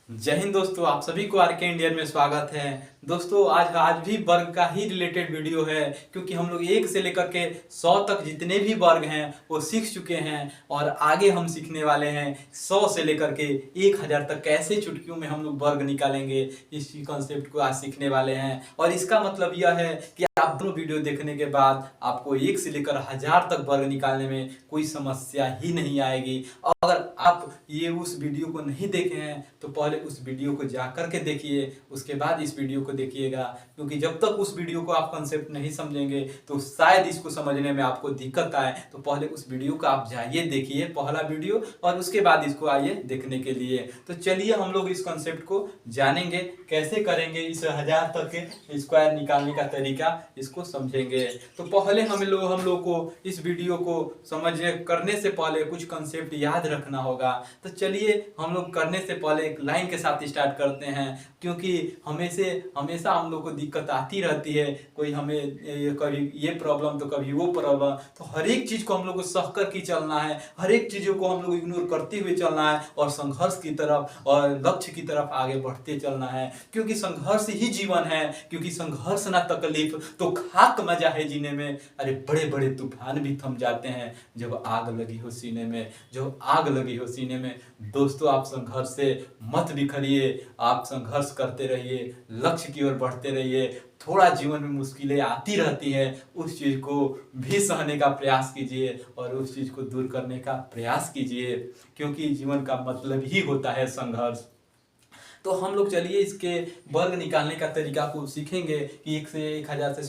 जय हिंद दोस्तों, आप सभी को आरके इंडियन में स्वागत है। दोस्तों आज भी वर्ग का ही रिलेटेड वीडियो है, क्योंकि हम लोग 1 से लेकर के 100 तक जितने भी वर्ग हैं वो सीख चुके हैं और आगे हम सीखने वाले हैं 100 से लेकर के 1000 तक कैसे चुटकियों में हम लोग वर्ग निकालेंगे। इस कॉन्सेप्ट को आज सीखने वाले हैं और इसका मतलब यह है कि आप दोनों वीडियो देखने के बाद आपको 1 से लेकर 1000 तक वर्ग निकालने में कोई समस्या ही नहीं आएगी। अगर आप ये उस वीडियो को नहीं देखे हैं तो पहले उस वीडियो को जा कर के देखिए, उसके बाद इस वीडियो को देखिएगा, क्योंकि जब तक उस वीडियो को आप कंसेप्ट नहीं समझेंगे तो शायद इसको समझने में आपको दिक्कत आए। तो पहले उस वीडियो को आप जाइए, देखिए पहला वीडियो, और उसके बाद इसको आइए देखने के लिए। तो चलिए हम लोग इस कंसेप्ट को जानेंगे, कैसे करेंगे इस 1000 तक के स्क्वायर निकालने का तरीका, इसको समझेंगे। तो पहले हम लोग को इस वीडियो को समझने करने से पहले कुछ कंसेप्ट याद रखना होगा। तो चलिए हम लोग करने से पहले एक लाइन के साथ स्टार्ट करते हैं, क्योंकि हमेशा हम लोग को दिक्कत आती रहती है। कोई हमें कभी ये प्रॉब्लम तो कभी वो प्रॉब्लम, तो हर एक चीज को हम लोग को सह कर के चलना है, हर एक चीजों को हम लोग इग्नोर करते हुए चलना है और संघर्ष की तरफ और लक्ष्य की तरफ आगे बढ़ते चलना है, क्योंकि संघर्ष ही जीवन है। क्योंकि संघर्ष ना तकलीफ तो खाक मजा है जीने में। अरे बड़े बड़े तूफान भी थम जाते हैं जब आग लगी हो सीने में, जब आग लगी हो सीने में। दोस्तों आप संघर्ष से मत बिखरिए, आप संघर्ष करते रहिए, लक्ष्य की ओर बढ़ते रहिए। थोड़ा जीवन में मुश्किलें आती रहती हैं, उस चीज को भी सहने का प्रयास कीजिए और उस चीज को दूर करने का प्रयास कीजिए, क्योंकि जीवन का मतलब ही होता है संघर्ष। तो हम लोग चलिए इसके वर्ग निकालने का तरीका को सीखेंगे कि 1 से 1000 से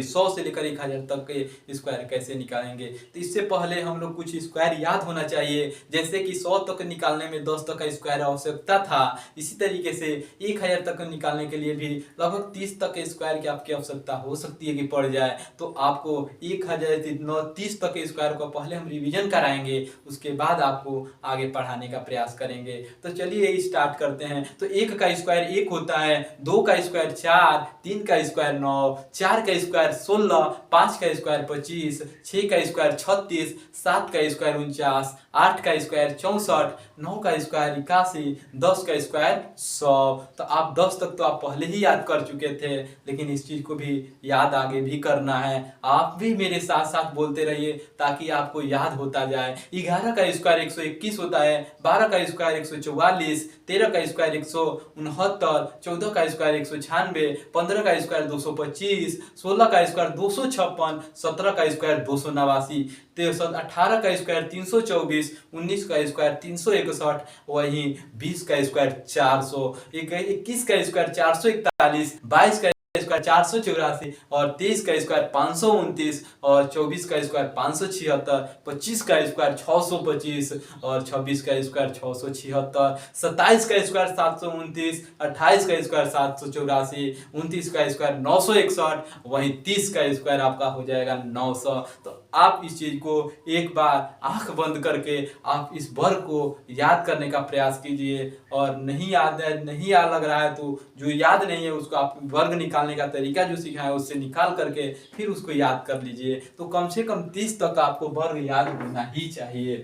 100 से लेकर 1000 तक के स्क्वायर कैसे निकालेंगे। तो इससे पहले हम लोग कुछ स्क्वायर याद होना चाहिए, जैसे कि 100 तक निकालने में 10 तक का स्क्वायर आवश्यकता था। इसी तरीके से 1000 तक निकालने के लिए भी लगभग 30 तक के स्क्वायर की आपकी आवश्यकता हो सकती है कि पड़ जाए। तो आपको 1030 तक के स्क्वायर को पहले हम रिविजन कराएंगे, उसके बाद आपको आगे पढ़ाने का प्रयास करेंगे। तो चलिए स्टार्ट करते हैं। तो 1 का स्क्वायर 1 होता है, 2 का स्क्वायर 4, 3 का स्क्वायर 9, 4 का स्क्वायर 16, 5 का स्क्वायर 25, 6 का स्क्वायर 36, 7 का स्क्वायर 49, 8 का स्क्वायर 64, 9 का स्क्वायर 81, 10 का स्क्वायर 100। तो आप 10 तक तो आप पहले ही याद कर चुके थे, लेकिन इस चीज को भी याद आगे भी करना है। आप भी मेरे साथ साथ बोलते रहिए ताकि आपको याद होता जाए। 11 का स्क्वायर 121 होता है, 12 का स्क्वायर 144, 13 का स्क्वायर 169, 14 का स्क्वायर 196, 15 का स्क्वायर 225, 16 का स्क्वायर 256, 17 का स्क्वायर 289, 18 का स्क्वायर 324, 19 का स्क्वायर 361, वहीं 20 का स्क्वायर 400, 21 का स्क्वायर 441, 22 का स्क्वायर 484 और 23 का स्क्वायर 529 और 24 का स्क्वायर 576, 25 का स्क्वायर 625 और 26 का स्क्वायर 676, 27 का स्क्वायर 729, 28 का स्क्वायर 784, 29 का स्क्वायर 961, वहीं 30 का स्क्वायर आपका हो जाएगा 900। तो आप इस चीज को एक बार आंख बंद करके आप इस वर्ग को याद करने का प्रयास कीजिए, और नहीं याद लग रहा है तो जो याद नहीं है उसको आप वर्ग निकालने का तरीका जो सीखा है उससे निकाल करके फिर उसको याद कर लीजिए। तो कम से कम 30 तक आपको वर्ग याद होना ही चाहिए।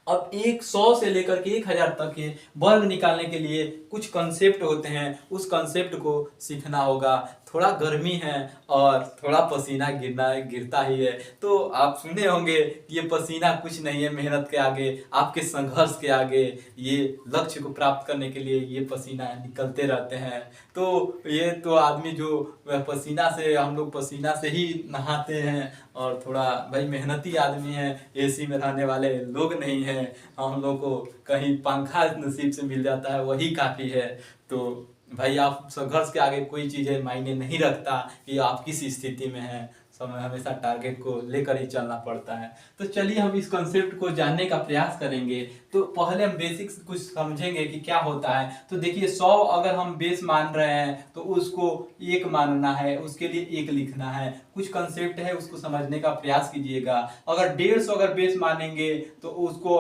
अब 100 से लेकर के 1000 तक के वर्ग निकालने के लिए कुछ कंसेप्ट होते हैं, उस कंसेप्ट को सीखना होगा। थोड़ा गर्मी है और थोड़ा पसीना गिरता ही है, तो आप सुने होंगे कि ये पसीना कुछ नहीं है मेहनत के आगे, आपके संघर्ष के आगे। ये लक्ष्य को प्राप्त करने के लिए ये पसीना निकलते रहते हैं। तो ये तो आदमी जो हम लोग पसीना से ही नहाते हैं, और थोड़ा भाई मेहनती आदमी है, एसी में रहने वाले लोग नहीं हैं। हम लोग को कहीं पंखा नसीब से मिल जाता है वही काफ़ी है। तो भाई आप संघर्ष के आगे कोई चीज़ें मायने नहीं रखता कि आप किस स्थिति में हैं, समय हमेशा टारगेट को लेकर ही चलना पड़ता है। तो चलिए हम इस कॉन्सेप्ट को जानने का प्रयास करेंगे। तो पहले हम बेसिक्स कुछ समझेंगे कि क्या होता है। तो देखिए 100 अगर हम बेस मान रहे हैं तो उसको 1 मानना है, उसके लिए 1 लिखना है। कुछ कॉन्सेप्ट है उसको समझने का प्रयास कीजिएगा। अगर 150 अगर बेस मानेंगे तो उसको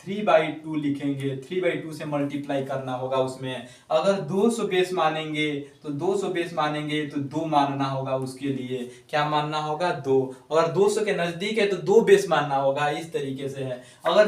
3/2 लिखेंगे, 3/2 से मल्टीप्लाई करना होगा उसमें। अगर 200 बेस मानेंगे तो 200 बेस मानेंगे तो 2 मानना होगा उसके लिए। क्या मानना होगा? 2। अगर 200 के नजदीक है तो 2 बेस मानना होगा, इस तरीके से है। अगर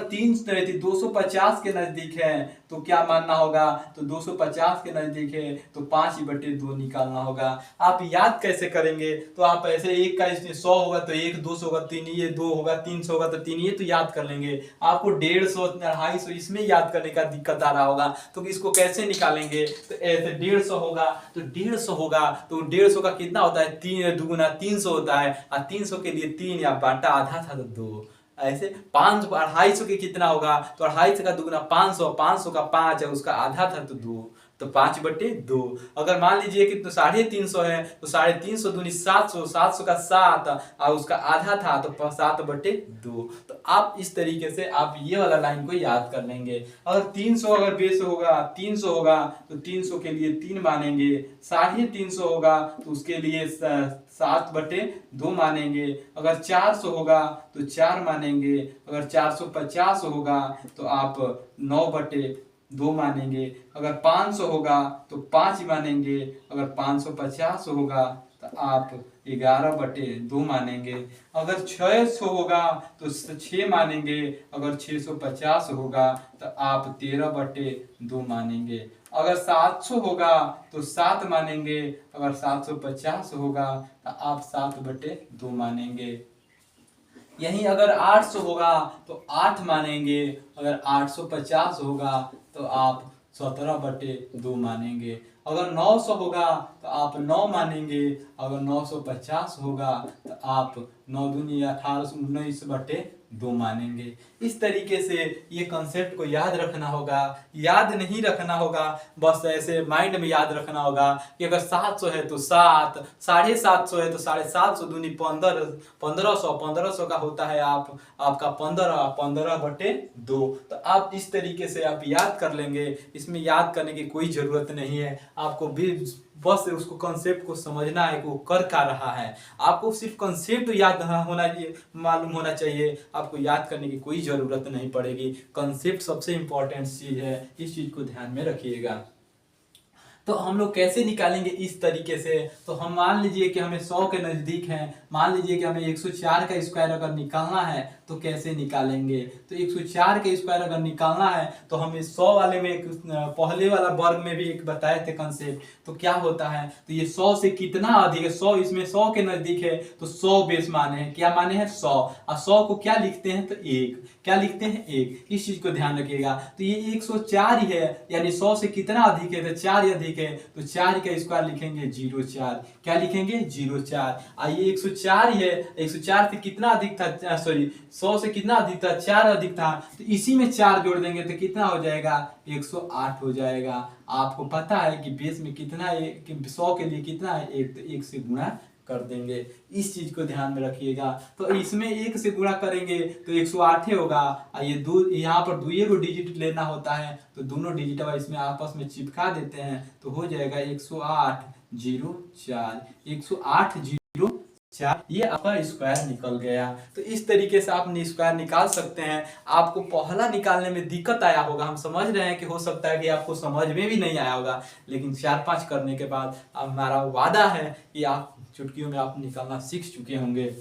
250 के नजदीक है तो क्या मानना होगा? तो 250 के नजदीक है तो 5/2 निकालना होगा। आप याद कैसे करेंगे? तो आप ऐसे एक का 100 होगा तो 1, 200 होगा 3, ये 2 होगा, 300 होगा तो 3, ये तो याद कर लेंगे। आपको 150, 250 इसमें याद करने का दिक्कत आ रहा होगा, तो इसको कैसे निकालेंगे? तो ऐसे 150 होगा तो 150 होगा तो 150 का कितना होता है? 3 2 300 होता है, और 300 के लिए 3 या बांटा आधा था तो 2। ऐसे 500 250 के कितना होगा? तो 250 का 2 500, 500 का 5 है, उसका आधा था तो 2, तो 5/2। अगर मान लीजिए कि तो 350 है तो 350 दूनी 700, 700 का 7 और उसका आधा था तो 7/2। तो आप इस तरीके से आप ये वाला लाइन को याद कर लेंगे। अगर 300 अगर बेस होगा, 300 होगा तो 300 के लिए 3 मानेंगे। 350 होगा तो उसके लिए 7/2 मानेंगे। अगर 400 होगा तो 4 मानेंगे। अगर 450 होगा तो आप 9/2 मानेंगे। अगर 500 होगा तो 5 मानेंगे। अगर 550 होगा तो आप 11/2 मानेंगे। अगर 600 होगा तो 6 मानेंगे। अगर 650 होगा तो आप 13/2 मानेंगे। अगर 700 होगा तो 7 मानेंगे। अगर 750 होगा तो आप 7/2 मानेंगे। यही अगर 800 होगा तो 8 मानेंगे। अगर 850 होगा तो आप 17/2 मानेंगे। अगर 900 होगा तो आप 9 मानेंगे। अगर 950 होगा तो आप 9 दूनी 18 19/2 मानेंगे। इस तरीके से ये कंसेप्ट को याद रखना होगा। याद नहीं रखना होगा, बस ऐसे माइंड में याद रखना होगा कि अगर 700 है तो 7, 750 है तो 750 दूनी 15, 1500, 1500 का होता है आपका 15, 15/2। तो आप इस तरीके से आप याद कर लेंगे। इसमें याद करने की कोई जरूरत नहीं है, आपको भी बस उसको कंसेप्ट को समझना है कि वो कर क्या रहा है। आपको सिर्फ कंसेप्ट याद होना चाहिए, मालूम होना चाहिए, आपको याद करने की कोई जरूरत नहीं पड़ेगी। कंसेप्ट सबसे इंपॉर्टेंट चीज है, इस चीज को ध्यान में रखिएगा। तो हम लोग कैसे निकालेंगे इस तरीके से? तो हम मान लीजिए कि हमें 100 के नज़दीक है, मान लीजिए कि हमें 104 का स्क्वायर अगर निकालना है तो कैसे निकालेंगे? तो 104 के स्क्वायर अगर निकालना है तो हमें 100 वाले में पहले वाला वर्ग में भी एक बताए थे कंसेप्ट। तो क्या होता है? तो ये 100 से कितना अधिक है? 100 इसमें 100 के नज़दीक है तो 100 बेस माने हैं। क्या माने हैं? 100। और 100 को क्या लिखते हैं? तो 1। क्या लिखते हैं? 1। इस चीज को ध्यान रखिएगा। तो ये 104 ही है, यानी 100 से कितना अधिक है? तो 4 अधिक है, तो 4 का स्क्वायर लिखेंगे 04। क्या लिखेंगे? 04। ये 104 ही है, 104 से कितना अधिक था? सॉरी, 100 से कितना अधिक था? 4 अधिक था, तो इसी में 4 जोड़ देंगे तो कितना हो जाएगा? 108 हो जाएगा। आपको पता है कि बेस में कितना है, कि 100 के लिए कितना है? 1, तो 1 से गुणा कर देंगे। इस चीज को ध्यान में रखिएगा। तो इसमें 1 से गुणा करेंगे तो 108 होगा। ये दो यहाँ पर दुए को डिजिट लेना होता है, तो दोनों डिजिट इसमें आपस में चिपका देते हैं तो हो जाएगा 108/04। 108/04 ये आपका स्क्वायर निकल गया। तो इस तरीके से आप स्क्वायर निकाल सकते हैं। आपको पहला निकालने में दिक्कत आया होगा, हम समझ रहे हैं कि हो सकता है कि आपको समझ में भी नहीं आया होगा, लेकिन 4-5 करने के बाद हमारा वादा है कि आप चुटकियों में आप निकालना सीख चुके होंगे।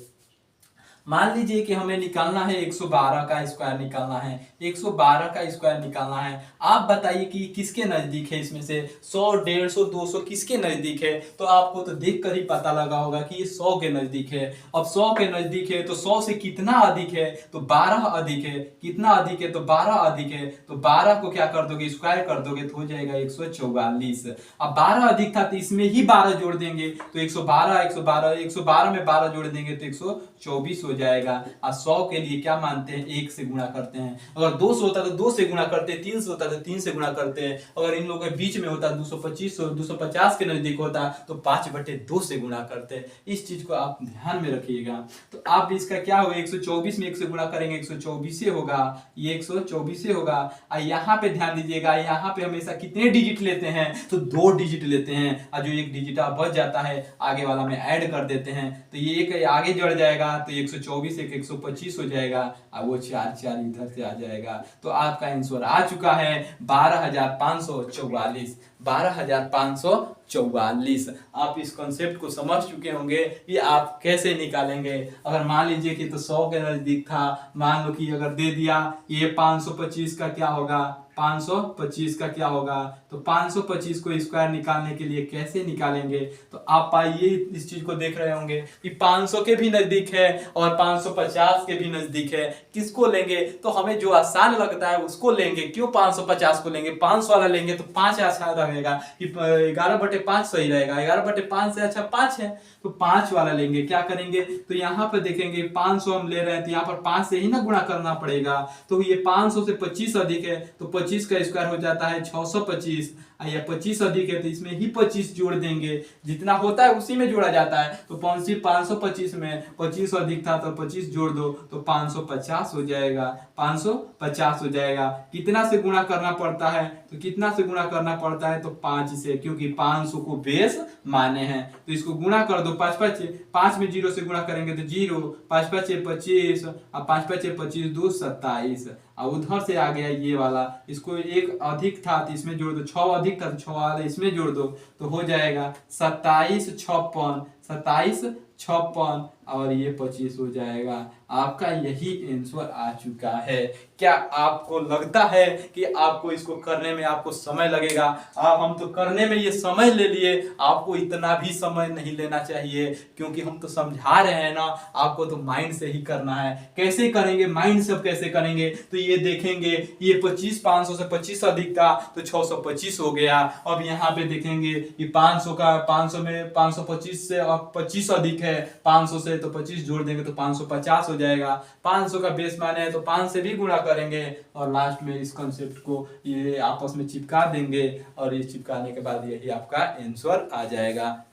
मान लीजिए कि हमें निकालना है 112 का स्क्वायर निकालना है, 112 का स्क्वायर निकालना है। आप बताइए कि किसके नजदीक है? इसमें से 100, 150, 200 किसके नजदीक है? तो आपको तो देखकर ही पता लगा होगा कि ये 100 के नजदीक है। अब 100 के नजदीक है तो 100 से कितना अधिक है? तो 12 अधिक है। कितना अधिक है? तो 12 अधिक है। तो 12 को क्या कर दोगे? स्क्वायर कर दोगे तो हो जाएगा 144। अब 12 अधिक था तो इसमें ही 12 जोड़ देंगे तो 112, 112 में 12 जोड़ देंगे तो 124 हो जाएगा। और 100 के लिए क्या मानते हैं? 1 से गुणा करते हैं। अगर 200 होता तो 2 से गुणा करते, 300 होता तो 3 से गुणा करते हैं। अगर इन लोगों के बीच में होता 225, 250 के नजदीक होता तो 5/2 से गुणा करते। इस चीज को आप ध्यान में रखिएगा। तो आप इसका क्या होगा? 124 में 1 से गुणा करेंगे 124 होगा, ये 124 होगा। और यहाँ पे ध्यान दीजिएगा, यहाँ पे हमेशा कितने डिजिट लेते हैं? तो 2 डिजिट लेते हैं, और जो एक डिजिट बच जाता है आगे वाला में ऐड कर देते हैं। तो ये एक आगे जुड़ जाएगा तो 124 124 एक 125 हो जाएगा और वो 4 4 इधर से आ जाएगा। तो आपका आंसर आ चुका है 12,544। 12,544। आप इस कॉन्सेप्ट को समझ चुके होंगे कि आप कैसे निकालेंगे। अगर मान लीजिए कि तो 100 के नजदीक था, मान लो कि अगर दे दिया ये 525 का क्या होगा, 525 का क्या होगा, तो 525 को स्क्वायर निकालने के लिए कैसे निकालेंगे। तो आप आइए इस चीज को देख रहे होंगे कि 500 के भी नजदीक है और 550 के भी नजदीक है। किसको लेंगे, तो हमें जो आसान लगता है उसको लेंगे। क्यों 550 को लेंगे, 500 वाला लेंगे तो 5 अच्छा रहेगा कि 11/5 सही रहेगा। 11/5 से अच्छा 5 है, तो 5 वाला लेंगे। क्या करेंगे, तो यहाँ पर देखेंगे 500 हम ले रहे हैं तो यहाँ पर 5 से ही ना गुणा करना पड़ेगा। तो ये 500 से 25 अधिक है तो 25 का स्क्वायर हो जाता है 625। या 25 अधिक है तो इसमें ही 25 जोड़ देंगे, जितना होता है उसी में जोड़ा जाता है। तो 525 में 25 अधिक था तो 25 जोड़ दो तो 550 हो जाएगा। 550 हो जाएगा। कितना से गुणा करना पड़ता है, तो कितना से गुणा करना पड़ता है, तो 5 से, क्योंकि 500 को बेस माने हैं। तो इसको गुणा कर दो, 5 में 0 से गुणा करेंगे तो 0, 5 5 25 और 5 5 25 2 27। और उधर से आ गया ये वाला, इसको एक अधिक था तो इसमें जोड़ दो, 6 अधिक था तो 6 वाला इसमें जोड़ दो तो हो जाएगा 27 56, 27 56 और ये 25 हो जाएगा। आपका यही आंसर आ चुका है। क्या आपको लगता है कि आपको इसको करने में आपको समय लगेगा? हम तो करने में ये समय ले लिए, आपको इतना भी समय नहीं लेना चाहिए, क्योंकि हम तो समझा रहे हैं ना, आपको तो माइंड से ही करना है। कैसे करेंगे, माइंड से कैसे करेंगे, तो ये देखेंगे ये 25 500 से 25 अधिक था तो 625 हो गया। अब यहाँ पे देखेंगे ये 500 का 500 में 525 से अब 25 अधिक है 500 से, तो 25 जोड़ देंगे तो 550 हो जाएगा। 500 का बेस माने है तो 5 से भी गुणा करेंगे और लास्ट में इस कॉन्सेप्ट को ये आपस में चिपका देंगे और ये चिपकाने के बाद यही आपका आंसर आ जाएगा।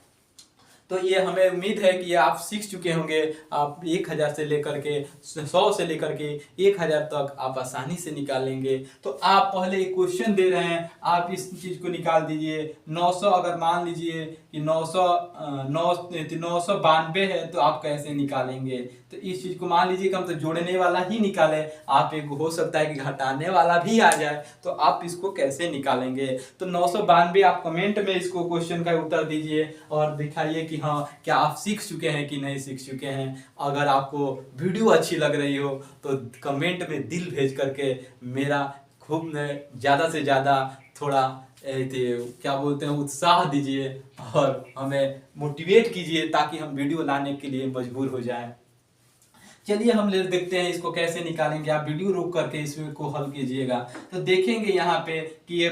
तो ये हमें उम्मीद है कि ये आप सीख चुके होंगे। आप 1000 से लेकर के 100 से लेकर के 1000 तक आप आसानी से निकालेंगे। तो आप पहले एक क्वेश्चन दे रहे हैं, आप इस चीज को निकाल दीजिए। 900 अगर मान लीजिए कि 992 है तो आप कैसे निकालेंगे। तो इस चीज को मान लीजिए कि हम तो जोड़ने वाला ही निकाले, आप एक हो सकता है कि घटाने वाला भी आ जाए, तो आप इसको कैसे निकालेंगे। तो 992 आप कमेंट में इसको क्वेश्चन का उत्तर दीजिए और दिखाइए कि हाँ क्या आप सीख चुके हैं कि नहीं सीख चुके हैं। अगर आपको वीडियो अच्छी लग रही हो तो कमेंट में दिल भेज करके मेरा खूब ज़्यादा से ज़्यादा थोड़ा क्या बोलते हैं उत्साह दीजिए और हमें मोटिवेट कीजिए ताकि हम वीडियो लाने के लिए मजबूर हो जाएं। चलिए हम ले देखते हैं इसको कैसे निकालेंगे। आप वीडियो रोक करके इसको हल कीजिएगा। तो देखेंगे यहाँ पे कि ये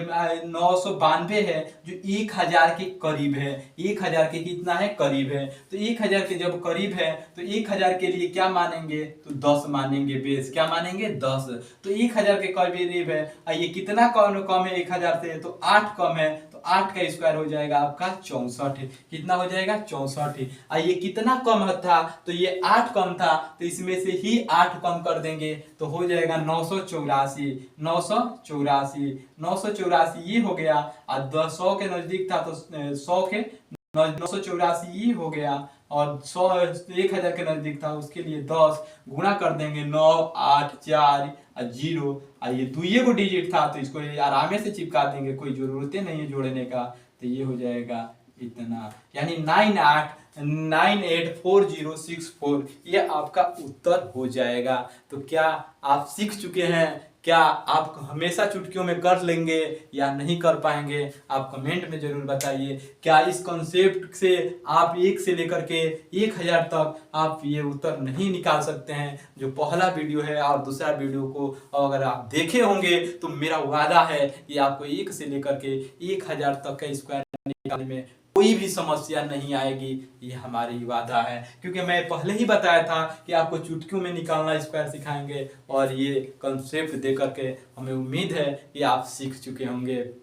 992 है जो 1000 के करीब है। 1000 के कितना है, करीब है। तो 1000 के जब करीब है तो 1000 के लिए क्या मानेंगे, तो 10 मानेंगे बेस। क्या मानेंगे, 10। तो 1000 के करीब है। ये कितना कम है 1000 से, तो 8 कम है। तो 8 का स्क्वायर हो जाएगा आपका 64। कितना हो जाएगा, 64। ये कितना कम था, तो ये 8 कम था तो इसमें से ही 8 कम कर देंगे तो हो जाएगा 984। 984 ये हो गया। और 100 के नजदीक था तो 100 के 984 ये हो गया। और 100 1000 के नजदीक था उसके लिए 10 गुणा कर देंगे 9 8 4 0। ये दुइये को डिजिट था तो इसको आराम से चिपका देंगे, कोई जरूरत नहीं है जोड़ने का। तो ये हो जाएगा इतना, यानी 984064 ये आपका उत्तर हो जाएगा। तो क्या आप सीख चुके हैं? क्या आप हमेशा चुटकियों में कर लेंगे या नहीं कर पाएंगे, आप कमेंट में जरूर बताइए। क्या इस कॉन्सेप्ट से आप 1 से लेकर के 1000 तक आप ये उत्तर नहीं निकाल सकते हैं। जो पहला वीडियो है और दूसरा वीडियो को अगर आप देखे होंगे तो मेरा वादा है कि आपको 1 से लेकर के 1000 तक का स्क्वायर निकालने में कोई भी समस्या नहीं आएगी। ये हमारी वादा है, क्योंकि मैं पहले ही बताया था कि आपको चुटकियों में निकालना स्क्वायर सिखाएंगे और ये कंसेप्ट दे करके हमें उम्मीद है कि आप सीख चुके होंगे।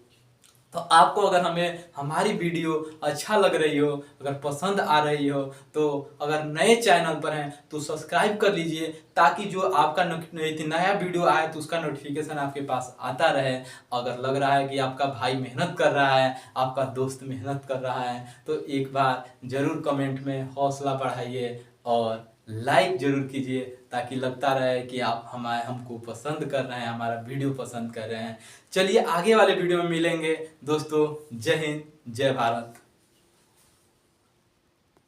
तो आपको अगर हमें हमारी वीडियो अच्छा लग रही हो, अगर पसंद आ रही हो, तो अगर नए चैनल पर हैं तो सब्सक्राइब कर लीजिए ताकि जो आपका नया वीडियो आए तो उसका नोटिफिकेशन आपके पास आता रहे। अगर लग रहा है कि आपका भाई मेहनत कर रहा है, आपका दोस्त मेहनत कर रहा है, तो एक बार ज़रूर कमेंट में हौसला बढ़ाइए और लाइक जरूर कीजिए ताकि लगता रहे कि आप हमको पसंद कर रहे हैं, हमारा वीडियो पसंद कर रहे हैं। चलिए आगे वाले वीडियो में मिलेंगे दोस्तों। जय हिंद, जय भारत।